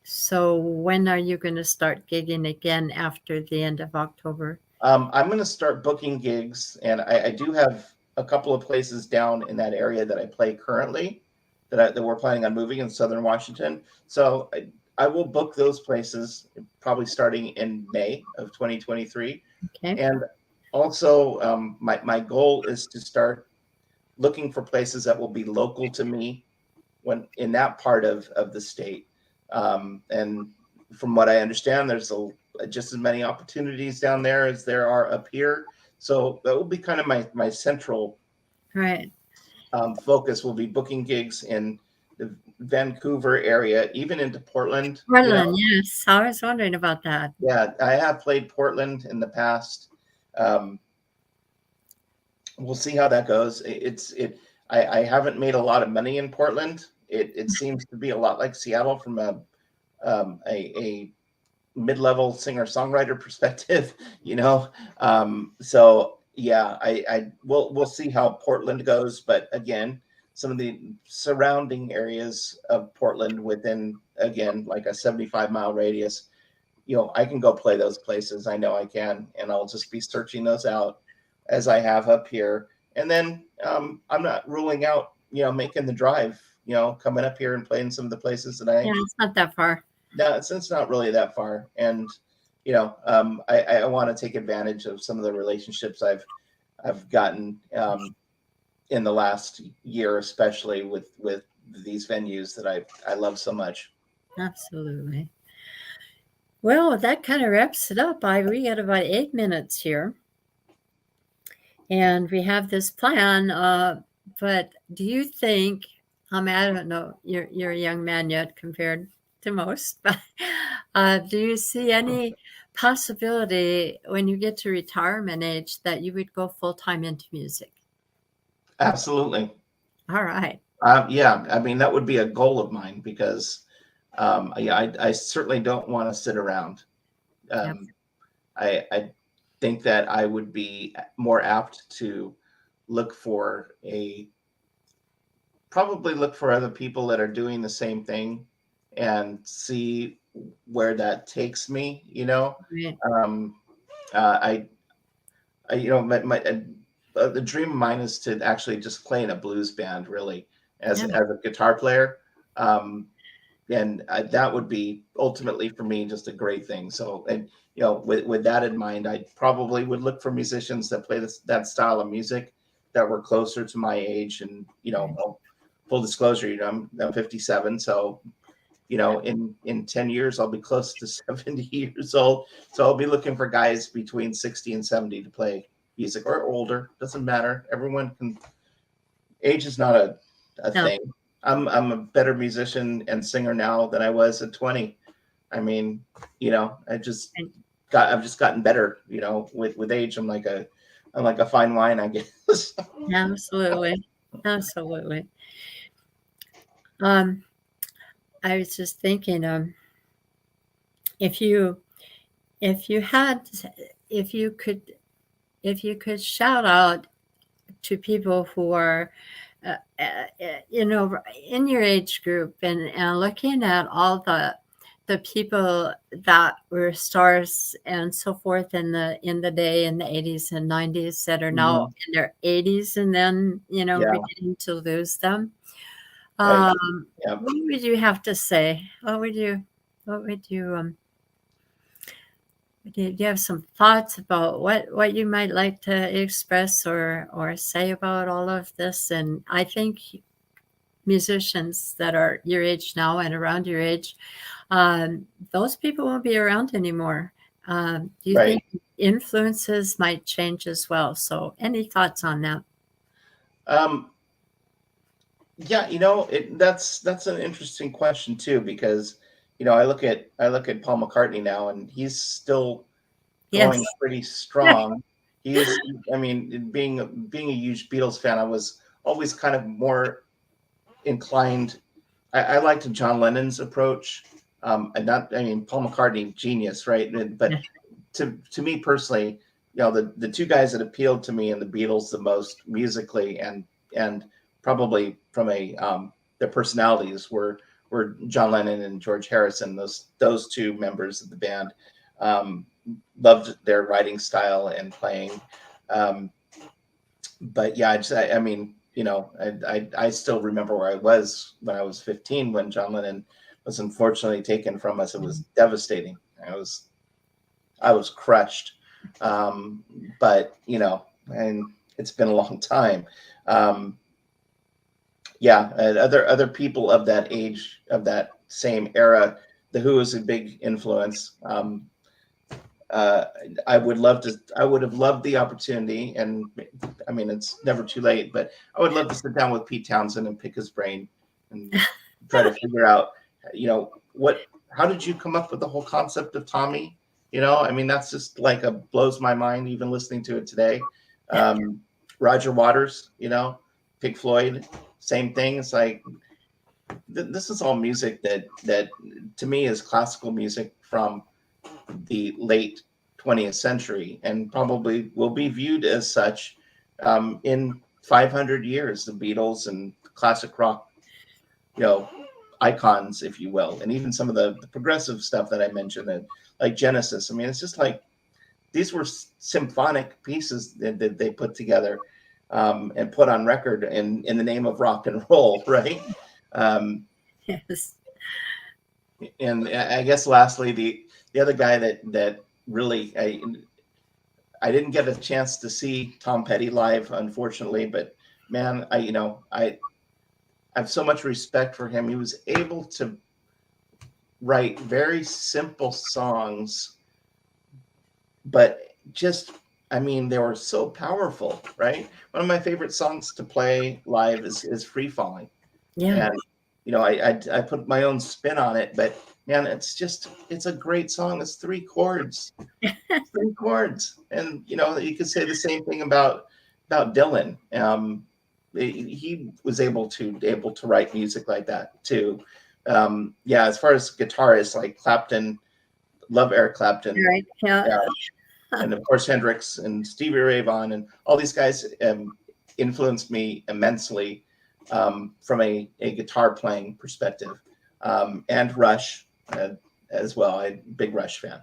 So when are you going to start gigging again after the end of October? I'm going to start booking gigs, and I do have a couple of places down in that area that I play currently that we're planning on moving in Southern Washington. So I will book those places probably starting in May of 2023. Okay. And also, my goal is to start looking for places that will be local to me when in that part of the state. And from what I understand, there's just as many opportunities down there as there are up here. So that will be kind of my central Right. focus. Will be booking gigs in the Vancouver area, even into Portland. Portland, yes. I was wondering about that. Yeah, I have played Portland in the past. Um, we'll see how that goes. I haven't made a lot of money in Portland. It seems to be a lot like Seattle from a mid-level singer-songwriter perspective, So yeah, we'll see how Portland goes, but again, some of the surrounding areas of Portland within, again, like a 75-mile radius, I can go play those places. I know I can, and I'll just be searching those out as I have up here. And then I'm not ruling out, making the drive, coming up here and playing some of the places that Yeah, it's not that far. no, it's not really that far. And, I want to take advantage of some of the relationships I've gotten in the last year, especially with these venues that I love so much. Absolutely. Well, that kind of wraps it up. We got about 8 minutes here, and we have this plan. But do you think? I don't know. You're a young man yet compared to most, but do you see any possibility when you get to retirement age that you would go full time into music? Absolutely. All right. Yeah, I mean, that would be a goal of mine because yeah, I certainly don't want to sit around. Yep. Um, I think that I would be more apt to look for a probably look for other people that are doing the same thing and see where that takes me. Right. Um, I, the dream of mine is to actually just play in a blues band, really, Yeah. as a guitar player. Um, and that would be ultimately for me just a great thing. So, and with that in mind, I probably would look for musicians that play that style of music that were closer to my age. And Right. full disclosure, I'm 57, so in 10 years I'll be close to 70 years old. So I'll be looking for guys between 60 and 70 to play music, or older, doesn't matter. Everyone can. Age is not a No, thing. I'm a better musician and singer now than I was at 20. I mean, and I've just gotten better, with age. I'm like a fine wine, I guess. absolutely, absolutely. Um, I was just thinking, if you if you had if you could if you could shout out to people who are you know, in your age group, and looking at all the people that were stars and so forth in the day in the 80s and 90s that are now Hmm. in their 80s, and then Yeah, beginning to lose them. right. Yeah. What would you have to say? What would you do you have some thoughts about what you might like to express or say about all of this? And I think musicians that are your age now and around your age, those people won't be around anymore. Do you Right. think influences might change as well? So, any thoughts on that? Um, yeah, that's an interesting question too, because I look at Paul McCartney now, and he's still Yes. going pretty strong. He's, I mean, being a huge Beatles fan, I was always kind of more inclined. I liked John Lennon's approach. And not, I mean, Paul McCartney, genius, right? But to me personally, the two guys that appealed to me in the Beatles the most musically and probably from their personalities were John Lennon and George Harrison. Those two members of the band, um, loved their writing style and playing. Um, but yeah, I mean, I still remember where I was when I was 15 when John Lennon was unfortunately taken from us. It was devastating. I was crushed. Um, but and it's been a long time. Um, yeah, and other people of that age, of that same era, the Who is a big influence. Uh, I would have loved the opportunity, and I mean, it's never too late, but I would love to sit down with Pete Townsend and pick his brain and try to figure out, how did you come up with the whole concept of Tommy? I mean, that's just like blows my mind even listening to it today. Um, Roger Waters, Pink Floyd, same thing. It's like this is all music that to me is classical music from the late 20th century and probably will be viewed as such in 500 years. The Beatles and classic rock, you know, icons, if you will, and even some of the progressive stuff that I mentioned, that like Genesis. I mean, it's just like these were symphonic pieces that they put together and put on record in the name of rock and roll, right? Um, Yes. and I guess lastly, the other guy that really I didn't get a chance to see Tom Petty live, unfortunately, but man, I have so much respect for him. He was able to write very simple songs, but just, I mean, they were so powerful, right? One of my favorite songs to play live is Free Falling. Yeah. And I put my own spin on it, but man, it's a great song. It's three chords, and you could say the same thing about Dylan. He was able to write music like that too. Yeah, as far as guitarists like Clapton, love Eric Clapton, Right. Yeah. yeah, and of course Hendrix and Stevie Ray Vaughan and all these guys influenced me immensely from a guitar playing perspective, and Rush as well. I'm a big Rush fan.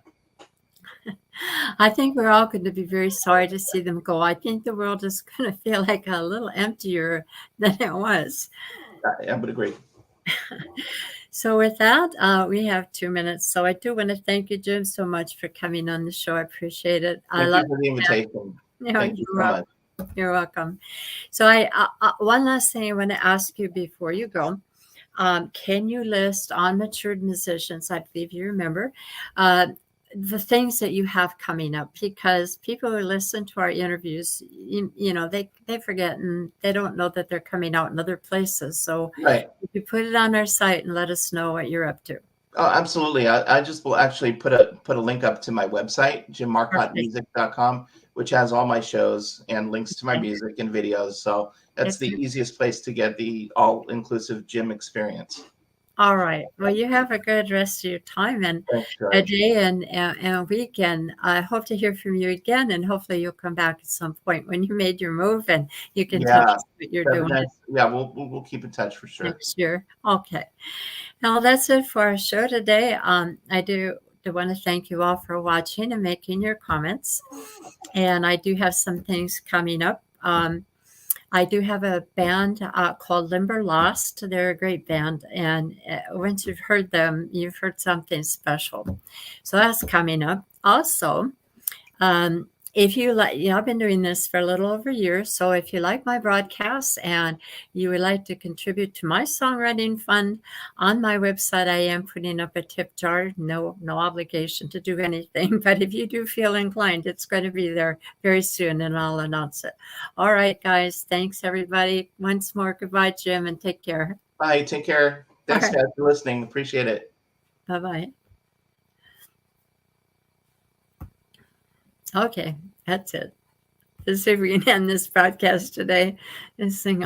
I think we're all going to be very sorry to see them go. I think the world is going to feel like a little emptier than it was. I would agree. So, with that, we have 2 minutes. So, I do want to thank you, Jim, so much for coming on the show. I appreciate it. I Thank love you for the invitation. Thank you you're so much. welcome. You're welcome. So, one last thing I want to ask you before you go. Can you list unmatured musicians? I believe you remember. Uh, the things that you have coming up, because people who listen to our interviews, they forget and they don't know that they're coming out in other places. So Right. if you put it on our site and let us know what you're up to. Oh, absolutely. I just will actually put a link up to my website, Perfect. jimmarcottemusic.com, which has all my shows and links to my music and videos. So that's the easiest place to get the all-inclusive gym experience. All right. Well, you have a good rest of your time and Thanks, a Joy. day and a weekend. I hope to hear from you again, and hopefully you'll come back at some point when you made your move and you can tell Yeah, us what you're that'd be doing nice. Yeah, we'll keep in touch for sure. next year. Okay. Now that's it for our show today. I do want to thank you all for watching and making your comments. And I do have some things coming up. I do have a band called Limber Lost. They're a great band. And once you've heard them, you've heard something special. So that's coming up. Also, if you like, I've been doing this for a little over a year. So if you like my broadcasts and you would like to contribute to my songwriting fund, on my website, I am putting up a tip jar. No obligation to do anything. But if you do feel inclined, it's going to be there very soon and I'll announce it. All right, guys. Thanks, everybody. Once more, goodbye, Jim, and take care. Bye. Take care. All Thanks, right. guys, for listening. Appreciate it. Bye-bye. Okay, that's it. Let's see if we can end this broadcast today and sing